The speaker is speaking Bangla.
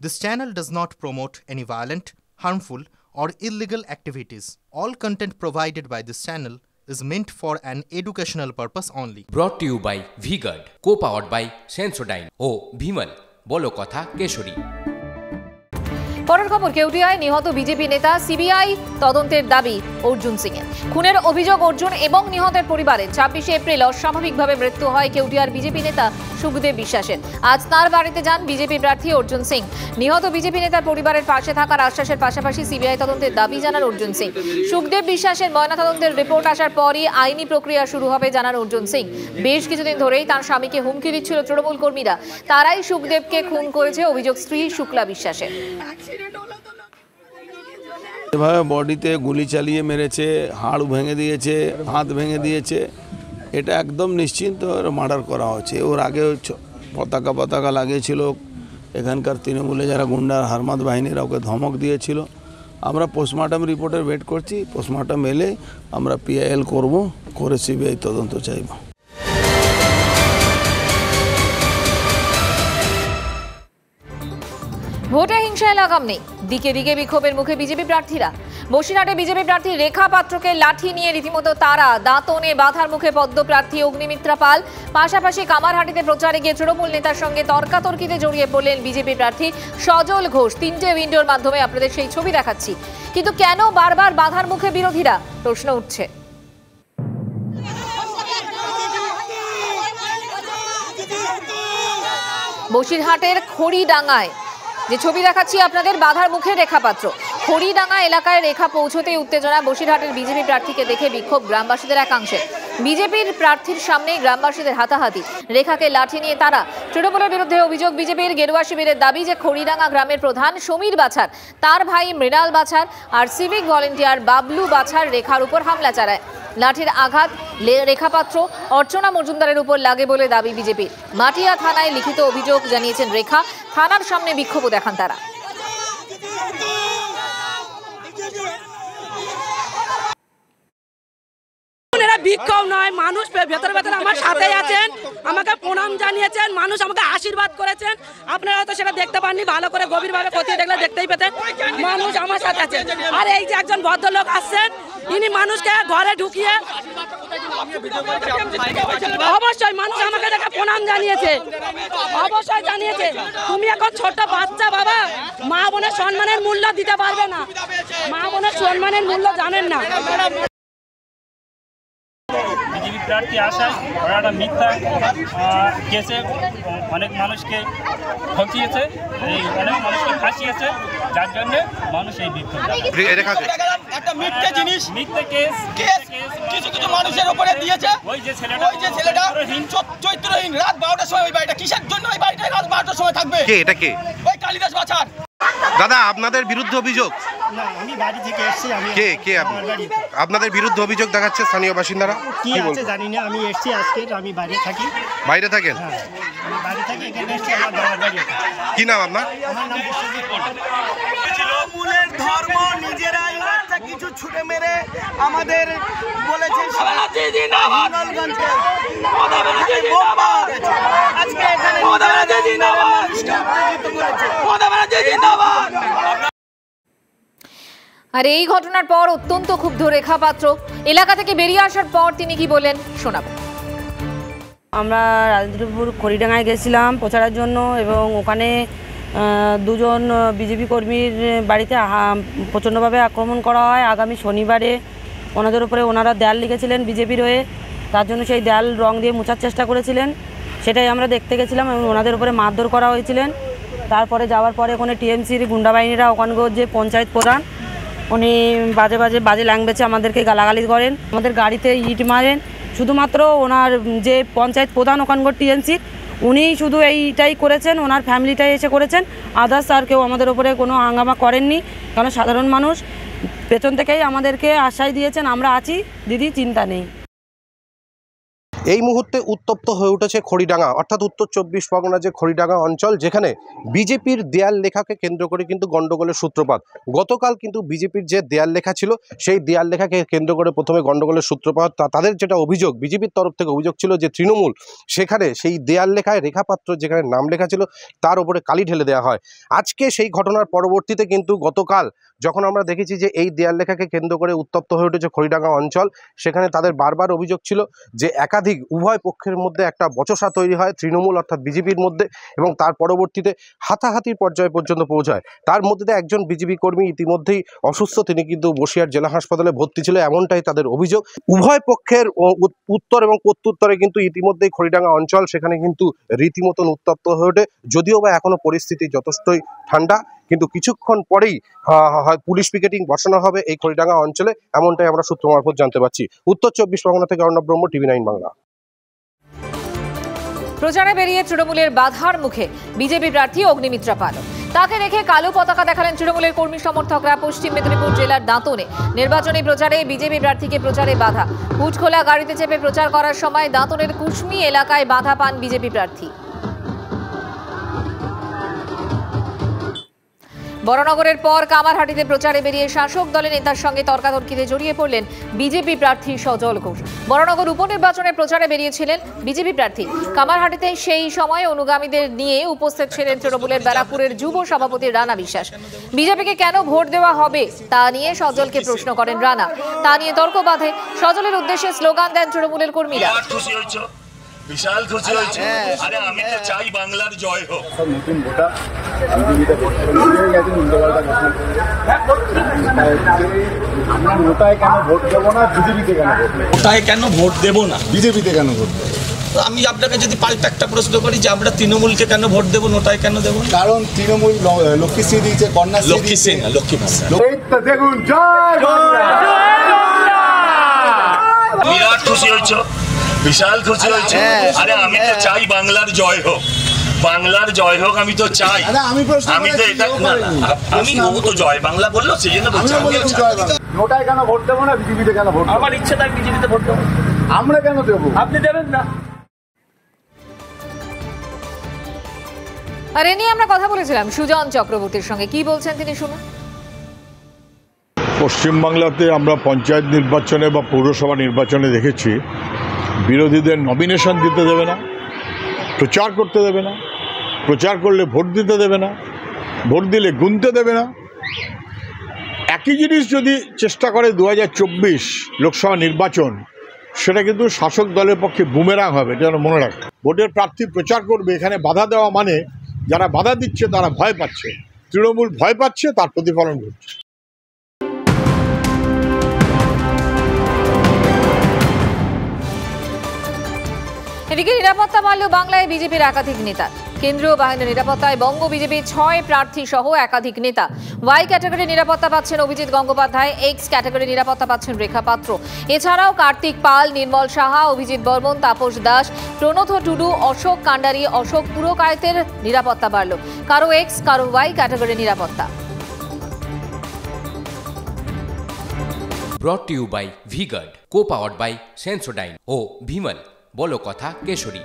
This channel does not promote any violent, harmful, or illegal activities. All content provided by this channel is meant for an educational purpose only. Brought to you by V-Guard, co-powered by Sensodyne O Bhimal, বলো কথা কেশরী। পরের খবর, কেউটিয়ায় নিহত বিজেপি নেতা সিবিআই তদন্তের দাবি অর্জুন সিং এর। খুনের অভিযোগ অর্জুন এবং নিহতের পরিবারের। 26 এপ্রিল অস্বাভাবিকভাবে মৃত্যু হয় কেউটিয়ার বিজেপি নেতা সুখদেব বিশ্বাসের। আজ তার বাড়িতে যান বিজেপি প্রার্থী অর্জুন সিং। নিহত বিজেপি নেতার পরিবারের পাশে থাকার আশ্বাসের পাশাপাশি সিবিআই তদন্তের দাবি জানান অর্জুন সিং। সুখদেব বিশ্বাসের ময়নাতদন্তের রিপোর্ট আসার পরই আইনি প্রক্রিয়া শুরু হবে জানান অর্জুন সিং। বেশ কিছুদিন ধরেই তার স্বামীকে হুমকি দিচ্ছিল তৃণমূল কর্মীরা। তারাই সুখদেবকে খুন করেছে অভিযোগ স্ত্রী শুক্লা বিশ্বাসের। এভাবে বডিতে গুলি চালিয়ে মেরেছে, হাড় ভেঙে দিয়েছে, হাত ভেঙে দিয়েছে, এটা একদম নিশ্চিন্ত মার্ডার করা হচ্ছে। ওর আগে পতাকা লাগিয়েছিল, এখানকার তৃণমূলে যারা গুন্ডার হারমাদ বাহিনীরা ওকে ধমক দিয়েছিল। আমরা পোস্টমর্টম রিপোর্টের ওয়েট করছি, পোস্টমর্টম এলে আমরা পিআইএল করে সিবিআই তদন্ত চাইব। ভোটে হিংসায় লাগাম নেই, দিকে দিকে বিক্ষোভের মুখে বিজেপি প্রার্থীরা। বসিরহাটে বিজেপি প্রার্থী রেখা পাত্রকে লাঠি নিয়ে রীতিমতো তারা, দাঁতনে বাধার মুখে পদ্ম প্রার্থী অগ্নিমিত্রা পাল। পাশাপাশি কামারহাটিতে প্রচারে গিয়ে তৃণমূল নেতার সঙ্গে তর্কাতর্কিতে জড়িয়ে পড়লেন বিজেপি প্রার্থী সজল ঘোষ। 3টে উইন্ডোর মাধ্যমে আপনাদের সেই ছবি দেখাচ্ছি। কিন্তু কেন বারবার বাধার মুখে বিরোধীরা, প্রশ্ন উঠছে। বসিরহাটের খড়িডাঙ্গায় যে ছবি দেখাচ্ছি আপনাদের, বাধার মুখে রেখা পাত্র। খড়িডাঙ্গা এলাকায় রেখা পৌঁছতেই উত্তেজনা। বসিরহাটের বিজেপি প্রার্থীকে দেখে বিক্ষোভ গ্রামবাসীদের একাংশে। বিজেপির প্রার্থীর সামনেই গ্রামবাসীদের হাতাহাতি, রেখাকে লাঠি নিয়ে তারা। তৃণমূলের বিরুদ্ধে অভিযোগ বিজেপির। গেরুয়া শিবিরের দাবি যে খড়িডাঙ্গা গ্রামের প্রধান সমীর বাছার, তার ভাই মৃণাল বাছার আর সিভিক ভলেন্টিয়ার বাবলু বাছার রেখার উপর হামলা চালায়। লাঠির আঘাত রেখা পাত্র, অর্চনা মজুমদারের উপর লাগে বলে দাবি বিজেপির। মাটিয়া থানায় লিখিত অভিযোগ জানিয়েছেন রেখা। থানার সামনে বিক্ষোভ দেখান তারা। বিক্ষোভ নয়, মানুষ ভেতরে ভেতরে আমার সাথে আছেন, আমাকে প্রণাম জানিয়েছেন, মানুষ আমাকে আশীর্বাদ করেছেন। আপনারা হয়তো সেটা দেখতে পাননি, ভালো করে গভীরভাবে খতিয়ে দেখলে দেখতেই পেতেন। মানুষ আমার সাথে আছেন। আর এই যে একজন ভদ্রলোক আসছেন, ইনি মানুষকে ঘরে ঢুকিয়ে অবশ্যই মানুষ আমাকে দেখে প্রণাম জানিয়েছে, অবশ্যই জানিয়েছে। তুমি এখন ছোট বাচ্চা বাবা, মা বোনের সম্মানের মূল্য দিতে পারবে না, মা বোনের সম্মানের মূল্য জানেন না। বিজেপি প্রার্থী আসায় ওরা একটা মিথ্যা কেসে অনেক মানুষকে ঠকিয়েছে, অনেক মানুষকে ফাঁসিয়েছে, যার জন্য মানুষ এই বিক্ষোভ। একটা মিথ্যে জিনিস, মিথ্যে কেস কিছু কিছু মানুষের উপরে দিয়েছে। ওই যে ছেলেটা চৈত্রহীন, রাত 12টার সময় ওই বাড়িটা কিসের জন্য, ওই বাড়িটা রাত 12টার সময় থাকবে? কে এটা? কে? ওই কালিদাস বাছার। দাদা, আপনাদের বিরুদ্ধে অভিযোগ? না, আমি বাড়ি থেকে এসেছি। আমি কে আপনাদের বিরুদ্ধে অভিযোগ দেখাচ্ছে স্থানীয় বাসিন্দারা? কি আছে জানি না, আমি এসেছি আজকে। আমি বাইরে থাকি। বাইরে থাকেন? হ্যাঁ, আমি বাইরে থাকি, এখানে এসেছি আমার বাবার বাড়ি। কি নাম আপনার? আমার নাম বিশ্বজিৎ পণ্ডিত। তৃণমূলের ধর্ম নিজেরাই বাচ্চা কিছু ছুটে মেরে আমাদের বলেছে আজকে এখানে আর এই ঘটনার পর অত্যন্ত ক্ষুব্ধ রেখা পাত্র। এলাকা থেকে বেরিয়ে আসার পর তিনি কি বলেন শোনাবো। আমরা রাজেন্দ্রপুর খড়িডাঙ্গায় গেছিলাম প্রচারের জন্য, এবং ওখানে দুজন বিজেপি কর্মীর বাড়িতে প্রচণ্ডভাবে আক্রমণ করা হয়। আগামী শনিবারে ওনাদের উপরে ওনারা দেয়াল লিখেছিলেন বিজেপির হয়ে, তার জন্য সেই দেয়াল রং দিয়ে মোছার চেষ্টা করেছিলেন। সেটাই আমরা দেখতে গেছিলাম এবং ওনাদের উপরে মারধর করা হয়েছিলেন। তারপরে যাওয়ার পরে ওখানে টিএমসির গুন্ডা বাহিনীরা, ওখানকার যে পঞ্চায়েত প্রধান, উনি বাজে ল্যাঙ্গুয়েজে আমাদেরকে গালাগালি করেন, আমাদের গাড়িতে ইট মারেন। শুধুমাত্র ওনার যে পঞ্চায়েত প্রধান ওখানকার টিএমসির, উনি শুধু এইটাই করেছেন, ওনার ফ্যামিলিটাই এসে করেছেন। আদার্স আর কেউ আমাদের উপরে কোনো হাঙ্গামা করেননি, কারণ সাধারণ মানুষ পেছন থেকেই আমাদেরকে আশ্বাস দিয়েছেন আমরা আছি দিদি, চিন্তা নেই। এই মুহূর্তে উত্তপ্ত হয়ে উঠেছে খড়িডাঙ্গা, অর্থাৎ উত্তর 24 পরগনা যে খড়িডাঙ্গা অঞ্চল, যেখানে বিজেপির দেয়াল লেখাকে কেন্দ্র করে কিন্তু গন্ডগোলের সূত্রপাত। গতকাল কিন্তু বিজেপির যে দেয়াল লেখা ছিল সেই দেয়াল লেখাকে কেন্দ্র করে প্রথমে গন্ডগোলের সূত্রপাত। তাদের যেটা অভিযোগ, বিজেপির তরফ থেকে অভিযোগ ছিল যে তৃণমূল সেখানে সেই দেয়াল লেখায় রেখাপাত্র যেখানে নাম লেখা ছিল তার উপরে কালি ঢেলে দেওয়া হয়। আজকে সেই ঘটনার পরবর্তীতে কিন্তু গতকাল যখন আমরা দেখেছি যে এই দেয়াল লেখাকে কেন্দ্র করে উত্তপ্ত হয়ে উঠেছে খড়িডাঙ্গা অঞ্চল, সেখানে তাদের বারবার অভিযোগ ছিল যে একাধিক উভয় পক্ষের মধ্যে একটা বচসা তৈরি হয় তৃণমূল অর্থাৎ বিজেপির মধ্যে, এবং তার পরবর্তীতে হাতাহাতির পর্যায়ে পর্যন্ত পৌঁছায়। তার মধ্যে একজন বিজেপি কর্মী ইতিমধ্যেই অসুস্থ, তিনি কিন্তু বসিরহাট জেলা হাসপাতালে ভর্তি ছিল, এমনটাই তাদের অভিযোগ। উভয় পক্ষের উত্তর এবং প্রত্যুত্তরে কিন্তু ইতিমধ্যেই খড়িডাঙ্গা অঞ্চল সেখানে কিন্তু রীতিমতন উত্তপ্ত হয়ে ওঠে। যদিও বা এখনো পরিস্থিতি যথেষ্টই ঠান্ডা, কিন্তু কিছুক্ষণ পরেই পুলিশ পিকেটিং বসানো হবে এই খড়িডাঙ্গা অঞ্চলে, এমনটাই আমরা সূত্র মারফত জানতে পারছি। উত্তর 24 পরগনা থেকে অর্ণব ব্রহ্ম, TV9 বাংলা। প্রচারে বেরিয়ে তৃণমূলের বাধার মুখে বিজেপি প্রার্থী অগ্নিমিত্রা পাল। তাকে রেখে কালো পতাকা দেখালেন তৃণমূলের কর্মী সমর্থকরা পশ্চিম মেদিনীপুর জেলার দাঁতনে। নির্বাচনী প্রচারে বিজেপি প্রার্থীকে প্রচারে বাধা। হুটখোলা গাড়িতে চেপে প্রচার করার সময় দাঁতনের কুশমি এলাকায় বাধা পান বিজেপি প্রার্থী। বড়নগরের পর কামারহাটিতে প্রচারে বেরিয়ে শাসক দলের নেতার সঙ্গে তর্কাতর্কিতে জড়িয়ে পড়লেন বিজেপি প্রার্থী সজল ঘোষ। বড়নগর উপনির্বাচনের প্রচারে বেরিয়েছিলেন বিজেপি প্রার্থী। কামারহাটিতে সেই সময় অনুগামীদের নিয়ে উপস্থিত ছিলেন তৃণমূলের ব্যারাকপুরের যুব সভাপতি রানা বিশ্বাস। বিজেপিকে কেন ভোট দেওয়া হবে তা নিয়ে সজলকে প্রশ্ন করেন রানা। তা নিয়ে তর্ক বাঁধে। সজলের উদ্দেশ্যে স্লোগান দেন তৃণমূলের কর্মীরা। বিশাল খুশি হয়েছে। আরে আমি তো চাই বাংলার জয় হোক। নতুন ভোটার আমরা নোটায় কেন ভোট দেবো না, বিজেপিতে কেন ভোট দেবো? নোটায় কেন ভোট দেবো না, বিজেপিতে কেন ভোট দেবো? আমি আপনাকে যদি পাল্টা একটা প্রশ্ন করি যে আমরা তৃণমূলকে কেন ভোট দেবো, নোটায় কেন দেবো? কারণ তৃণমূল লক্ষ্মীশ্রী দিয়েছে, কন্যাশ্রী লক্ষ্মী দিয়েছে। না লক্ষ্মী ভাষা দেখুন, জয় বিরাট খুশি হয়েছ, বিশাল খুশি হয়েছে। আরে আমি তো চাই বাংলার জয় হোক, বাংলার জয় হোক আমি তো চাই। আমি তো এটা আমি ও তো জয় বাংলা বললো সেই জন্য বলছি। নোটায় কেন ভোট দেবো না, বিজেপিতে কেন ভোট? আমার ইচ্ছে তাই বিজেপিতে ভোট দেবো। আমরা কেন দেবো? আপনি দেবেন না। আর এ নিয়ে আমরা কথা বলেছিলাম সুজন চক্রবর্তীর সঙ্গে। কি বলছেন তিনি শুনুন। পশ্চিমবাংলাতে আমরা পঞ্চায়েত নির্বাচনে বা পৌরসভা নির্বাচনে দেখেছি বিরোধীদের নমিনেশন দিতে দেবে না, প্রচার করতে দেবে না, প্রচার করলে ভোট দিতে দেবে না, ভোট দিলে গুনতে দেবে না। একই জিনিস যদি চেষ্টা করে 2024 লোকসভা নির্বাচন, সেটা কিন্তু শাসক দলের পক্ষে বুমেরাং হবে, এটা যেন মনে রাখে। ভোটের প্রার্থী প্রচার করবে, এখানে বাধা দেওয়া মানে যারা বাধা দিচ্ছে তারা ভয় পাচ্ছে, তৃণমূল ভয় পাচ্ছে, তার প্রতিফলন ঘটছে। এদিকে নিরাপত্তা মারল বাংলায় বিজেপির একাধিক নেতা। কেন্দ্রীয় বাহিনীর নিরাপত্তায় বঙ্গ বিজেপির 6 প্রার্থী সহ একাধিক নেতা। ওয়াই ক্যাটাগরি নিরাপত্তা পাচ্ছেন অভিজিৎ গঙ্গোপাধ্যায়, এক্স ক্যাটাগরি নিরাপত্তা পাচ্ছেন রেখা পাত্র। এছাড়াও কার্তিক পাল, নির্মল সাহা, অভিজিৎ বর্মন, তাপস দাস, প্রণথ টুডু, অশোক কান্ডারি, অশোক পুরকায়েতের নিরাপত্তা বাড়ল। কারো এক্স, কারো ওয়াই ক্যাটাগরি নিরাপত্তা। Brought to you by V-Guard, co-powered by Sensodyne ও Vimal বলো কথা কেশরী।